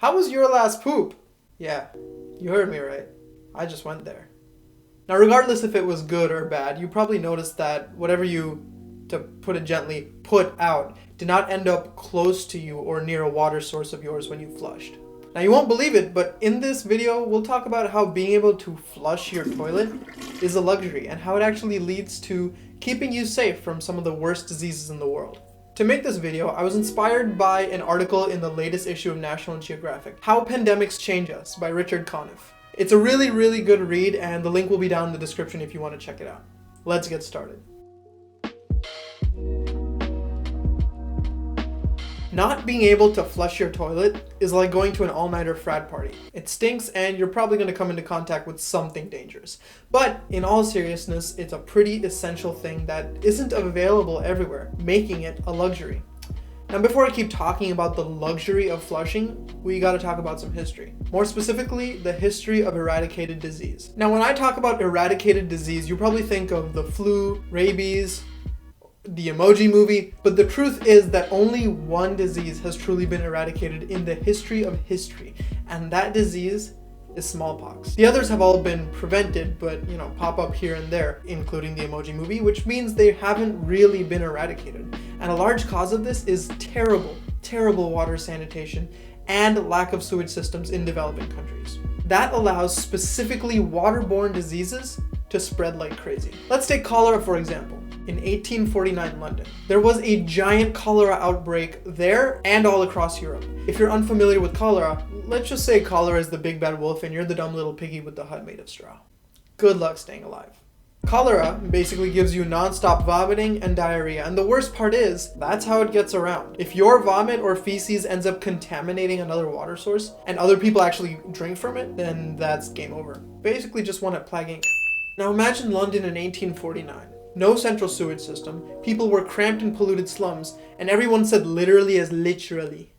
How was your last poop? Yeah, you heard me right. I just went there. Now, regardless if it was good or bad, you probably noticed that whatever you, to put it gently, put out did not end up close to you or near a water source of yours when you flushed. Now, you won't believe it, but in this video, we'll talk about how being able to flush your toilet is a luxury and how it actually leads to keeping you safe from some of the worst diseases in the world. To make this video, I was inspired by an article in the latest issue of National Geographic, How Pandemics Change Us by Richard Conniff. It's a really, really good read, and the link will be down in the description if you want to check it out. Let's get started. Not being able to flush your toilet is like going to an all-nighter frat party. It stinks and you're probably going to come into contact with something dangerous. But in all seriousness, it's a pretty essential thing that isn't available everywhere, making it a luxury. Now, before I keep talking about the luxury of flushing, we gotta talk about some history. More specifically, the history of eradicated disease. Now, when I talk about eradicated disease, you probably think of the flu, rabies, the Emoji Movie, but the truth is that only one disease has truly been eradicated in the history of history, and that disease is smallpox. The others have all been prevented, but pop up here and there, including the Emoji Movie, which means they haven't really been eradicated. And a large cause of this is terrible water sanitation and lack of sewage systems in developing countries. That allows specifically waterborne diseases to spread like crazy. Let's take cholera for example. In 1849 London, there was a giant cholera outbreak there and all across Europe. If you're unfamiliar with cholera, let's just say cholera is the big bad wolf and you're the dumb little piggy with the hut made of straw. Good luck staying alive. Cholera basically gives you non-stop vomiting and diarrhea, and the worst part is, that's how it gets around. If your vomit or feces ends up contaminating another water source, and other people actually drink from it, then that's game over. Basically just one at Plague Inc. Now imagine London in 1849. No central sewage system, people were cramped in polluted slums, and everyone said literally as literally.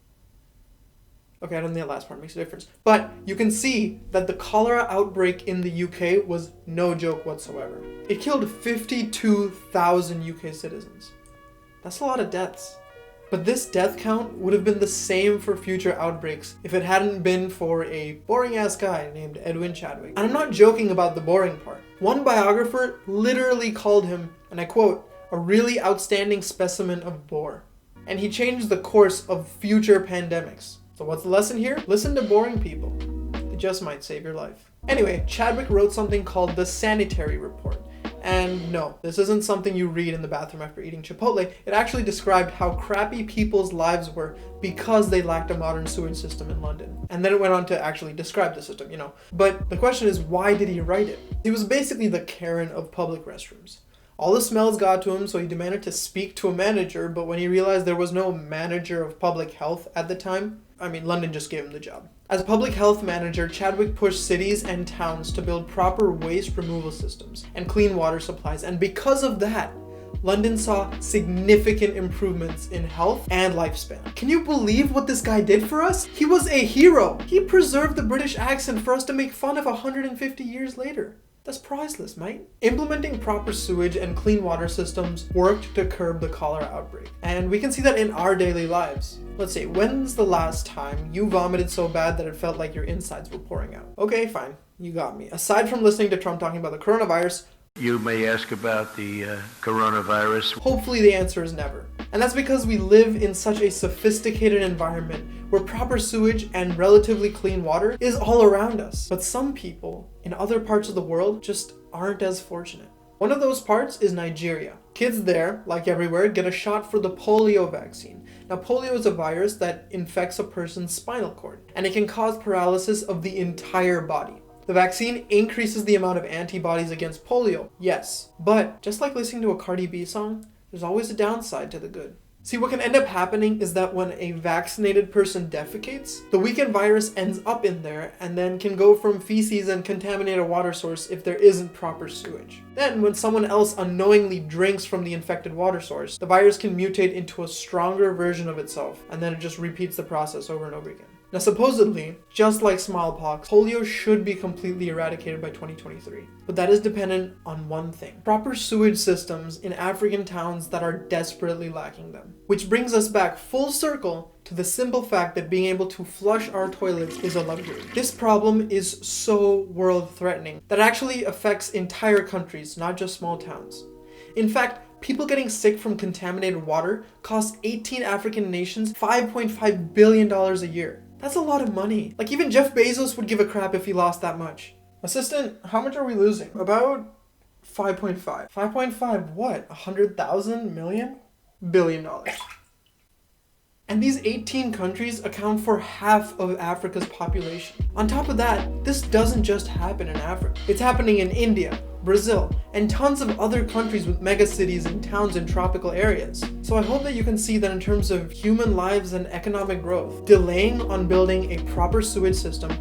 Okay, I don't think that last part makes a difference. But you can see that the cholera outbreak in the UK was no joke whatsoever. It killed 52,000 UK citizens. That's a lot of deaths. But this death count would have been the same for future outbreaks if it hadn't been for a boring-ass guy named Edwin Chadwick. And I'm not joking about the boring part. One biographer literally called him, and I quote, a really outstanding specimen of bore. And he changed the course of future pandemics. So what's the lesson here? Listen to boring people. They just might save your life. Anyway, Chadwick wrote something called the Sanitary Report. And no, this isn't something you read in the bathroom after eating Chipotle. It actually described how crappy people's lives were because they lacked a modern sewage system in London. And then it went on to actually describe the system, But the question is, why did he write it? He was basically the Karen of public restrooms. All the smells got to him, so he demanded to speak to a manager, but when he realized there was no manager of public health at the time, London just gave him the job. As public health manager, Chadwick pushed cities and towns to build proper waste removal systems and clean water supplies, and because of that, London saw significant improvements in health and lifespan. Can you believe what this guy did for us? He was a hero. He preserved the British accent for us to make fun of 150 years later. That's priceless, mate. Implementing proper sewage and clean water systems worked to curb the cholera outbreak. And we can see that in our daily lives. Let's see, when's the last time you vomited so bad that it felt like your insides were pouring out? Okay, fine, you got me. Aside from listening to Trump talking about the coronavirus, you may ask about the coronavirus. Hopefully the answer is never. And that's because we live in such a sophisticated environment where proper sewage and relatively clean water is all around us. But some people in other parts of the world just aren't as fortunate. One of those parts is Nigeria. Kids there, like everywhere, get a shot for the polio vaccine. Now, polio is a virus that infects a person's spinal cord, and it can cause paralysis of the entire body. The vaccine increases the amount of antibodies against polio, yes, but just like listening to a Cardi B song, there's always a downside to the good. See, what can end up happening is that when a vaccinated person defecates, the weakened virus ends up in there and then can go from feces and contaminate a water source if there isn't proper sewage. Then, when someone else unknowingly drinks from the infected water source, the virus can mutate into a stronger version of itself, and then it just repeats the process over and over again. Now supposedly, just like smallpox, polio should be completely eradicated by 2023. But that is dependent on one thing: proper sewage systems in African towns that are desperately lacking them. Which brings us back full circle to the simple fact that being able to flush our toilets is a luxury. This problem is so world-threatening that it actually affects entire countries, not just small towns. In fact, people getting sick from contaminated water costs 18 African nations $5.5 billion a year. That's a lot of money. Like, even Jeff Bezos would give a crap if he lost that much. Assistant, how much are we losing? About 5.5. 5.5 what? 100,000 million? Billion dollars. And these 18 countries account for half of Africa's population. On top of that, this doesn't just happen in Africa. It's happening in India, Brazil, and tons of other countries with megacities and towns in tropical areas. So I hope that you can see that in terms of human lives and economic growth, delaying on building a proper sewage system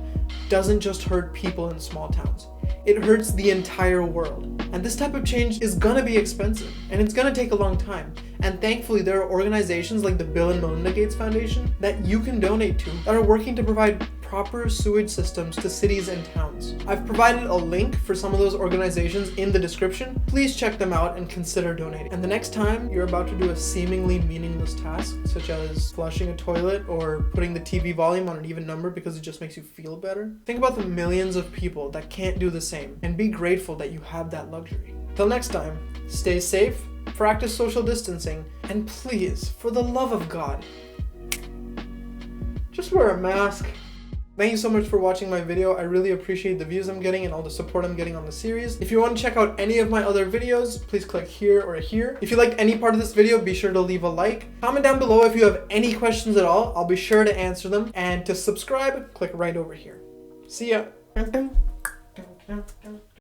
doesn't just hurt people in small towns. It hurts the entire world. And this type of change is gonna be expensive, and it's gonna take a long time. And thankfully, there are organizations like the Bill and Melinda Gates Foundation that you can donate to that are working to provide proper sewage systems to cities and towns. I've provided a link for some of those organizations in the description. Please check them out and consider donating. And the next time you're about to do a seemingly meaningless task, such as flushing a toilet or putting the TV volume on an even number because it just makes you feel better, think about the millions of people that can't do the same and be grateful that you have that luxury. Till next time, stay safe, practice social distancing, and please, for the love of God, just wear a mask. Thank you so much for watching my video. I really appreciate the views I'm getting and all the support I'm getting on the series. If you want to check out any of my other videos, please click here or here. If you liked any part of this video, be sure to leave a like. Comment down below if you have any questions at all. I'll be sure to answer them. And to subscribe, click right over here. See ya.